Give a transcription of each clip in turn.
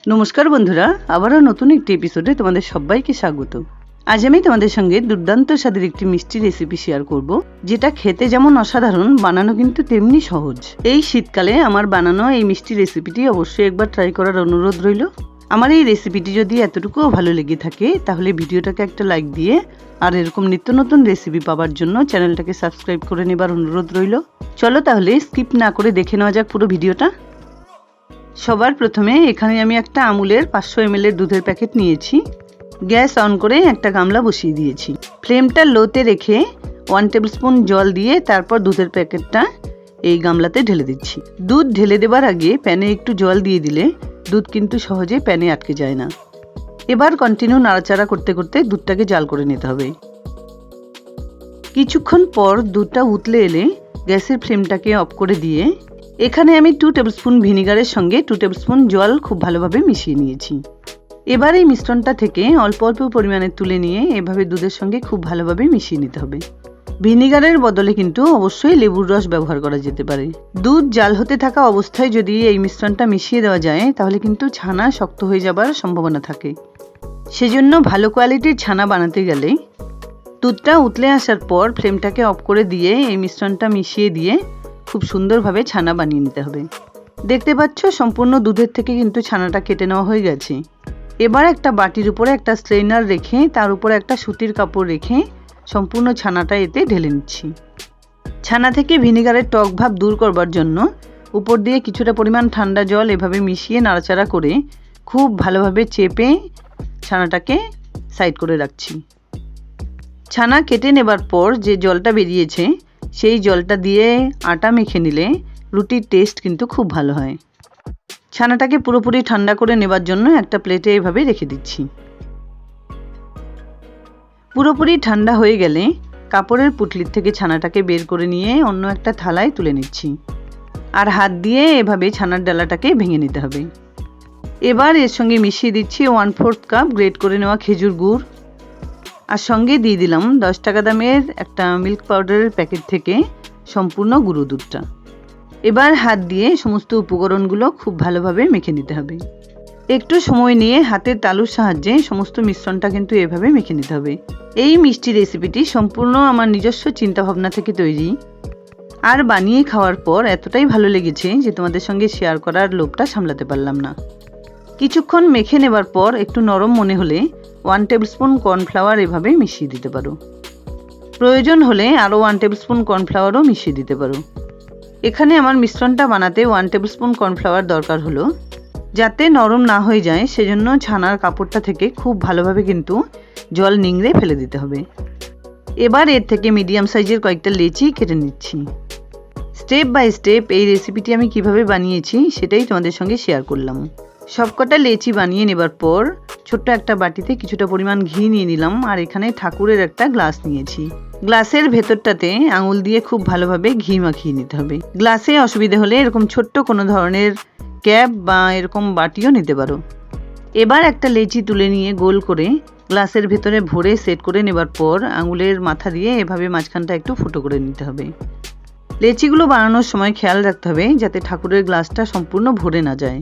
নমস্কার বন্ধুরা, আবারও নতুন একটি এপিসোডে তোমাদের সবাইকে স্বাগত। আজ আমি তোমাদের সঙ্গে দুর্দান্ত স্বাদের একটি মিষ্টি রেসিপি শেয়ার করব, যেটা খেতে যেমন অসাধারণ, বানানো কিন্তু তেমনি সহজ। এই শীতকালে আমার বানানো এই মিষ্টি রেসিপিটি অবশ্যই একবার ট্রাই করার অনুরোধ রইল। আমার এই রেসিপিটি যদি এতটুকুও ভালো লেগে থাকে তাহলে ভিডিওটাকে একটা লাইক দিয়ে আর এরকম নিত্য নতুন রেসিপি পাওয়ার জন্য চ্যানেলটাকে সাবস্ক্রাইব করে নেবার অনুরোধ রইল। চলো তাহলে স্কিপ না করে দেখে নেওয়া যাক পুরো ভিডিওটা। সবার প্রথমে এখানে আমি একটা আমুলের 500 ml এর দুধের প্যাকেট নিয়েছি। গ্যাস অন করে একটা গামলা বসিয়ে দিয়েছি। ফ্লেমটা লোতে রেখে 1 টেবিলস্পুন জল দিয়ে তারপর দুধের প্যাকেটটা এই গামলাতে ঢেলে দিচ্ছি। দুধ ঢেলে দেবার আগে প্যানে একটু জল দিয়ে দিলে দুধ কিন্তু সহজে প্যানে আটকে যায় না। এবার কন্টিনিউ নাড়াচাড়া করতে করতে দুধটাকে জাল করে নিতে হবে। কিছুক্ষণ পর দুধটা উতলে এলে গ্যাসের ফ্লেমটাকে অফ করে দিয়ে এখানে আমি 2 টেবিলস্পুন ভিনিগারের সঙ্গে 2 টেবিলস্পুন জল খুব ভালোভাবে মিশিয়ে নিয়েছি। এবার এই মিশ্রণটা থেকে অল্প অল্প পরিমাণে তুলে নিয়ে এভাবে দুধের সঙ্গে খুব ভালোভাবে মিশিয়ে নিতে হবে। ভিনিগারের বদলে কিন্তু অবশ্যই লেবুর রস ব্যবহার করা যেতে পারে। দুধ জাল হতে থাকা অবস্থায় যদি এই মিশ্রণটা মিশিয়ে দেওয়া যায় তাহলে কিন্তু ছানা শক্ত হয়ে যাবার সম্ভাবনা থাকে। সেজন্য ভালো কোয়ালিটির ছানা বানাতে গেলে দুধটা উতলে আসার পর ফ্লেমটাকে অফ করে দিয়ে এই মিশ্রণটা মিশিয়ে দিয়ে খুব সুন্দরভাবে ছানা বানিয়ে নিতে হবে। দেখতে পাচ্ছ সম্পূর্ণ দুধের থেকে কিন্তু ছানাটা কেটে নেওয়া হয়ে গেছে। এবার একটা বাটির উপরে একটা স্ট্রেনার রেখে তার উপরে একটা সুতির কাপড় রেখে সম্পূর্ণ ছানাটা এতে ঢেলে নিচ্ছি। ছানা থেকে ভিনিগারের টক ভাব দূর করবার জন্য উপর দিয়ে কিছুটা পরিমাণ ঠান্ডা জল এভাবে মিশিয়ে নাড়াচাড়া করে খুব ভালোভাবে চেপে ছানাটাকে সাইড করে রাখছি। ছানা কেটে নেবার পর যে জলটা বেরিয়েছে সেই জলটা দিয়ে আটা মেখে নিলে রুটির টেস্ট কিন্তু খুব ভালো হয়। ছানাটাকে পুরোপুরি ঠান্ডা করে নেবার জন্য একটা প্লেটে এভাবে রেখে দিচ্ছি। পুরোপুরি ঠান্ডা হয়ে গেলে কাপড়ের পুটলির থেকে ছানাটাকে বের করে নিয়ে অন্য একটা থালায় তুলে নিচ্ছি। আর হাত দিয়ে এভাবে ছানার ডালাটাকে ভেঙে নিতে হবে। এবার এর সঙ্গে মিশিয়ে দিচ্ছি 1/4 কাপ গ্রেট করে নেওয়া খেজুর গুড়। আর সঙ্গে দিয়ে দিলাম 10 টাকা দামের একটা মিল্ক পাউডারের প্যাকেট থেকে সম্পূর্ণ গুঁড়ো দুধটা। এবার হাত দিয়ে সমস্ত উপকরণগুলো খুব ভালোভাবে মেখে নিতে হবে। একটু সময় নিয়ে হাতের তালুর সাহায্যে সমস্ত মিশ্রণটা কিন্তু এভাবে মেখে নিতে হবে। এই মিষ্টি রেসিপিটি সম্পূর্ণ আমার নিজস্ব চিন্তাভাবনা থেকে তৈরি। আর বানিয়ে খাওয়ার পর এতটাই ভালো লেগেছে যে তোমাদের সঙ্গে শেয়ার করার লোভটা সামলাতে পারলাম না। কিছুক্ষণ মেখে নেবার পর একটু নরম মনে হলে 1 টেবিলস্পুন কর্নফ্লাওয়ার এভাবে মিশিয়ে দিতে পারো। প্রয়োজন হলে আরও 1 টেবিলস্পুন কর্নফ্লাওয়ারও মিশিয়ে দিতে পারো। এখানে আমার মিশ্রণটা বানাতে 1 টেবিলস্পুন কর্নফ্লাওয়ার দরকার হলো, যাতে নরম না হয়ে যায়। সেজন্য ছানার কাপড়টা থেকে খুব ভালোভাবে কিন্তু জল নিংড়ে ফেলে দিতে হবে। এবার এর থেকে মিডিয়াম সাইজের কয়েকটা লেচি কেটে নিচ্ছি। স্টেপ বাই স্টেপ এই রেসিপিটি আমি কিভাবে বানিয়েছি সেটাই তোমাদের সঙ্গে শেয়ার করলাম। সবকটা লেচি বানিয়ে নেবার পর ছোট্ট একটা বাটিতে কিছুটা পরিমাণ ঘি নিয়ে নিলাম। আর এখানে ঠাকুরের একটা গ্লাস নিয়েছি। গ্লাসের ভেতরটাতে আঙুল দিয়ে খুব ভালোভাবে ঘি মাখিয়ে নিতে হবে। গ্লাসে অসুবিধা হলে এরকম ছোট্ট কোনো ধরনের ক্যাপ বা এরকম বাটিও নিতে পারো। এবার একটা লেচি তুলে নিয়ে গোল করে গ্লাসের ভেতরে ভরে সেট করে নেবার পর আঙুলের মাথা দিয়ে এভাবে মাঝখানটা একটু ফুটো করে নিতে হবে। লেচিগুলো বানানোর সময় খেয়াল রাখতে হবে যাতে ঠাকুরের গ্লাসটা সম্পূর্ণ ভরে না যায়,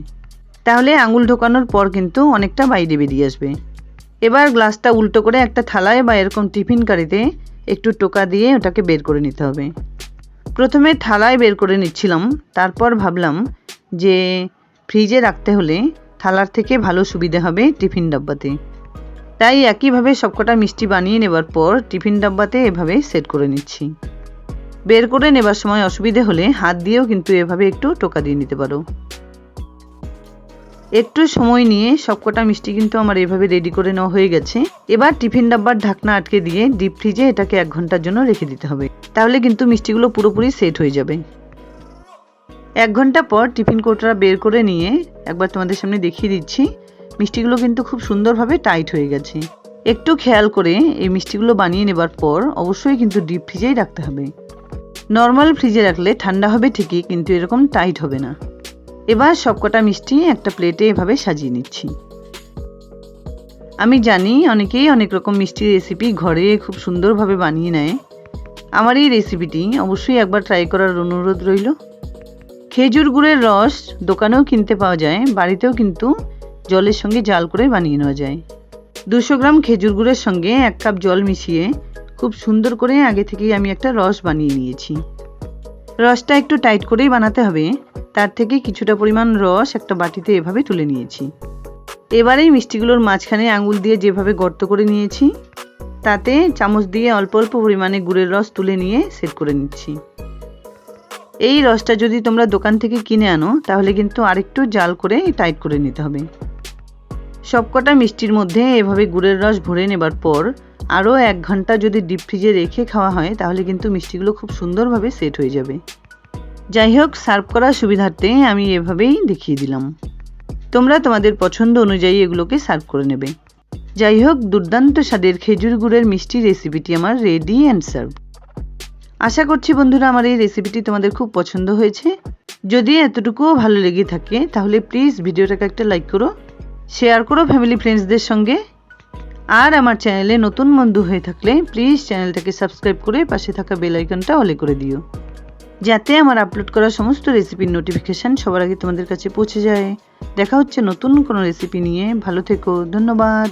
তাহলে আঙুল ঢোকানোর পর কিন্তু অনেকটা বাইরে বেরিয়ে আসবে। এবার গ্লাসটা উল্টো করে একটা থালায় বা এরকম টিফিন কারিতে একটু টোকা দিয়ে ওটাকে বের করে নিতে হবে। প্রথমে থালায় বের করে নিচ্ছিলাম, তারপর ভাবলাম যে ফ্রিজে রাখতে হলে থালার থেকে ভালো সুবিধা হবে টিফিন ডাব্বাতে। তাই একইভাবে সবকটা মিষ্টি বানিয়ে নেবার পর টিফিন ডাব্বাতে এভাবে সেট করে নিচ্ছি। বের করে নেবার সময় অসুবিধে হলে হাত দিয়েও কিন্তু এভাবে একটু টোকা দিয়ে নিতে পারো। একটু সময় নিয়ে সবকটা মিষ্টি কিন্তু আমার এভাবে রেডি করে নেওয়া হয়ে গেছে। এবার টিফিন ডাব্বার ঢাকনা আটকে দিয়ে ডিপ ফ্রিজে এটাকে 1 ঘন্টার জন্য রেখে দিতে হবে। তাহলে কিন্তু মিষ্টিগুলো পুরোপুরি সেট হয়ে যাবে। 1 ঘন্টা পর টিফিন কৌটোটা বের করে নিয়ে একবার তোমাদের সামনে দেখিয়ে দিচ্ছি। মিষ্টিগুলো কিন্তু খুব সুন্দরভাবে টাইট হয়ে গেছে। একটু খেয়াল করে এই মিষ্টিগুলো বানিয়ে নেবার পর অবশ্যই কিন্তু ডিপ ফ্রিজেই রাখতে হবে। নর্মাল ফ্রিজে রাখলে ঠান্ডা হবে ঠিকই, কিন্তু এরকম টাইট হবে না। এবার সবকটা মিষ্টি একটা প্লেটে এভাবে সাজিয়ে নিচ্ছি। আমি জানি অনেকেই অনেক রকম মিষ্টি রেসিপি ঘরে খুব সুন্দরভাবে বানিয়ে নেয়। আমার এই রেসিপিটি অবশ্যই একবার ট্রাই করার অনুরোধ রইল। খেজুর গুড়ের রস দোকানেও কিনতে পাওয়া যায়, বাড়িতেও কিন্তু জলের সঙ্গে জাল করে বানিয়ে নেওয়া যায়। 200 গ্রাম খেজুর গুড়ের সঙ্গে 1 কাপ জল মিশিয়ে খুব সুন্দর করে আগে থেকেই আমি একটা রস বানিয়ে নিয়েছি। রসটা একটু টাইট করেই বানাতে হবে, তার থেকে কিছুটা পরিমাণ রস একটা বাটিতে এভাবে তুলে নিয়েছি। এবার এই মিষ্টিগুলোর মাঝখানে আঙুল দিয়ে যেভাবে গর্ত করে নিয়েছি, তাতে চামচ দিয়ে অল্প অল্প পরিমাণে গুড়ের রস তুলে নিয়ে সেট করে নিচ্ছি। এই রসটা যদি তোমরা দোকান থেকে কিনে আনো তাহলে কিন্তু আরেকটু জাল করে টাইট করে নিতে হবে। সবকটা মিষ্টির মধ্যে এভাবে গুড়ের রস ভরে নেবার পর আরও 1 ঘন্টা যদি ডিপ ফ্রিজে রেখে খাওয়া হয় তাহলে কিন্তু মিষ্টিগুলো খুব সুন্দরভাবে সেট হয়ে যাবে। যাই হোক, সার্ভ করার সুবিধার্থে আমি এভাবেই দেখিয়ে দিলাম। তোমরা তোমাদের পছন্দ অনুযায়ী এগুলোকে সার্ভ করে নেবে। যাই হোক, দুর্দান্ত স্বাদের খেজুর গুড়ের মিষ্টি রেসিপিটি আমার রেডি অ্যান্ড সার্ভ। আশা করছি বন্ধুরা আমার এই রেসিপিটি তোমাদের খুব পছন্দ হয়েছে। যদি এতটুকুও ভালো লেগে থাকে তাহলে প্লিজ ভিডিওটাকে একটা লাইক করো, শেয়ার করো ফ্যামিলি ফ্রেন্ডসদের সঙ্গে। আর আমার চ্যানেলে নতুন বন্ধু হয়ে থাকলে প্লিজ চ্যানেলটাকে সাবস্ক্রাইব করে পাশে থাকা বেল আইকনটা অলে করে দিও, যাতে আমার আপলোড করা সমস্ত রেসিপির নোটিফিকেশান সবার আগে তোমাদের কাছে পৌঁছে যায়। দেখা হচ্ছে নতুন কোনো রেসিপি নিয়ে। ভালো থেকো, ধন্যবাদ।